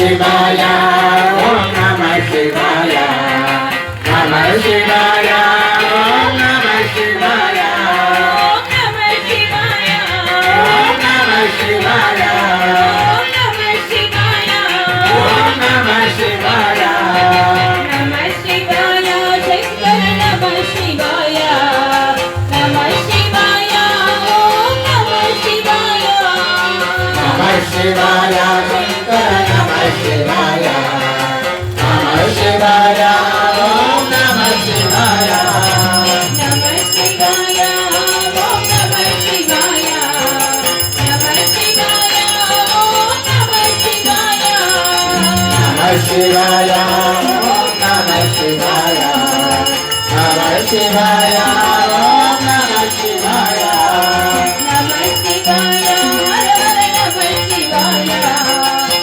శివాయ ఓం నమః శివాయ నమః శివాయ ఓం నమః శివాయ ఓం నమః శివాయ ఓం నమః శివాయ నమః శివాయ శంకర నమః శివాయ నమః శివాయ ఓం నమః శివాయ నమః శివాయ శంకర నమః శివాయ నమః శివాయ ఓం నమః శివాయ నమః శివాయ ఓం నమః శివాయ నమః శివాయ ఓం నమః శివాయ నమః శివాయ ఓం నమః శివాయ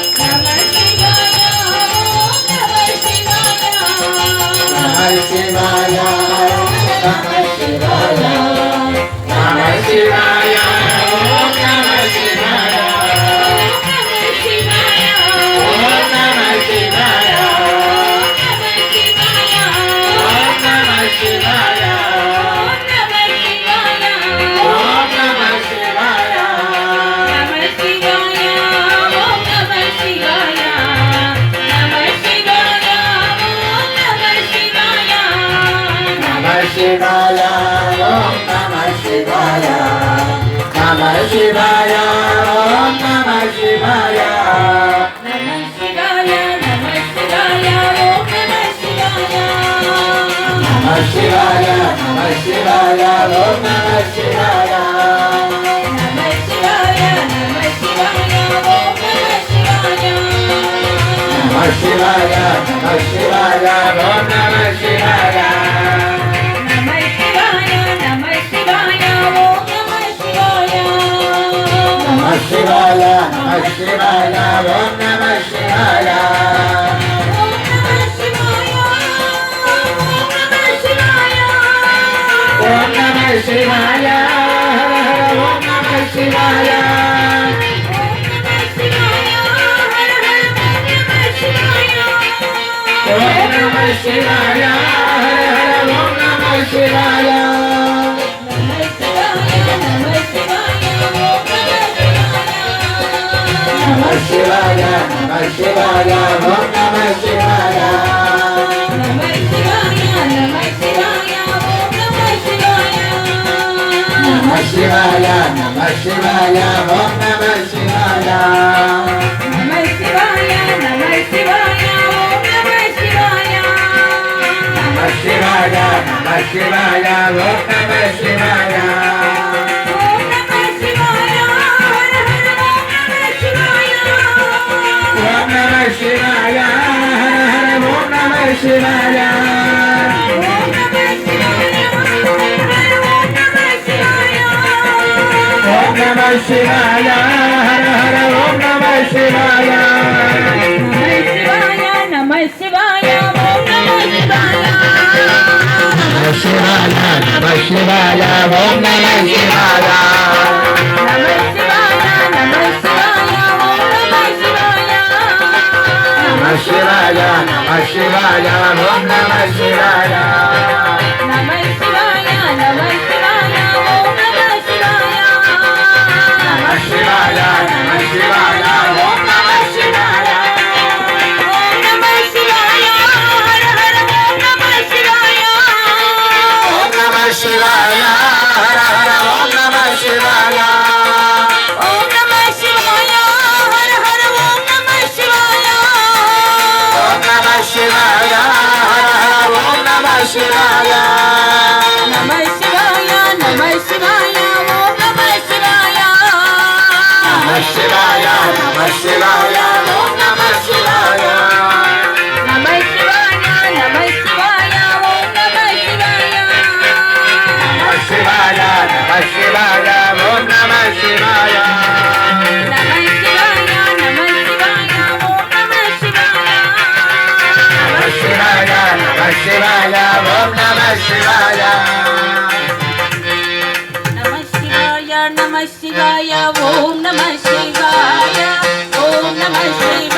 నమః శివాయ ఓం నమః శివాయ నమః శివాయ హర హర నమః శివాయ నమః శివాయ ఓం నమః శివాయ నమః శివాయ నమః శివాయ నమః శివాయ ఓం నమః శివాయ ఓం నమః శివాయ ఓం నమః శివాయ ఓం నమః శివాయ నమః శివాయ ఓం నమః శివాయ నమః శివాయ ఓం నమః శివాయ నమః శివాయ నమః శివాయ ఓం నమః శివాయ నమః శివాయ నమః శివాయ ఓం నమః శివాయ నమః శివాయ నమః శివాయ ఓం నమః శివాయ ఓం నమః శివాయ హర హర ఓం నమః శివాయ ఓం నమః శివాయ హర హర ఓం నమః శివాయ నమః శివాయ నమః శివాయ ఓం నమః శివాయ నమః శివాయ నమః శివాయ ఓం నమః శివాయ నమః శివాయ నమః శివాయ ఓం నమః శివాయ ఓం నమః శివాయ హర హర ఓం నమః శివాయ ఓం నమః శివాయ హర హర ఓం నమః శివాయ నమః శివాయ ఓం నమః శివాయ నమః శివాయ నమః శివాయ ఓం నమః శివాయ నమః శివాయ నమః శివాయ ఓం నమః శివాయ నమః శివాయ నమః శివాయ ఓం నమః శివాయ నమః శివాయ నమః శివాయ ఓం నమః శివాయ ఓం నమః శివాయ హర హర ఓం నమః శివాయ ఓం నమః శివాయ హర హర ఓం నమః శివాయ ఓం నమః శివాయ హర హర ఓం నమః శివాయ ఓం నమః శివాయ హర హర ఓం నమః శివాయ నమః శివాయ నమః శివాయ ఓం నమః శివాయ నమః శివాయ నమః శివాయ ఓం నమః శివాయ నమః శివాయ నమః శివాయ ఓం నమః శివాయ నమః శివాయ నమః శివాయ ఓం నమః శివాయ నమః శివాయ నమః శివాయ ఓం నమః శివాయ నమః శివాయ నమః శివాయ ఓం నమః శివాయ నమః శివాయ నమః శివాయ ఓం నమః శివాయ ఓం నమః శివాయ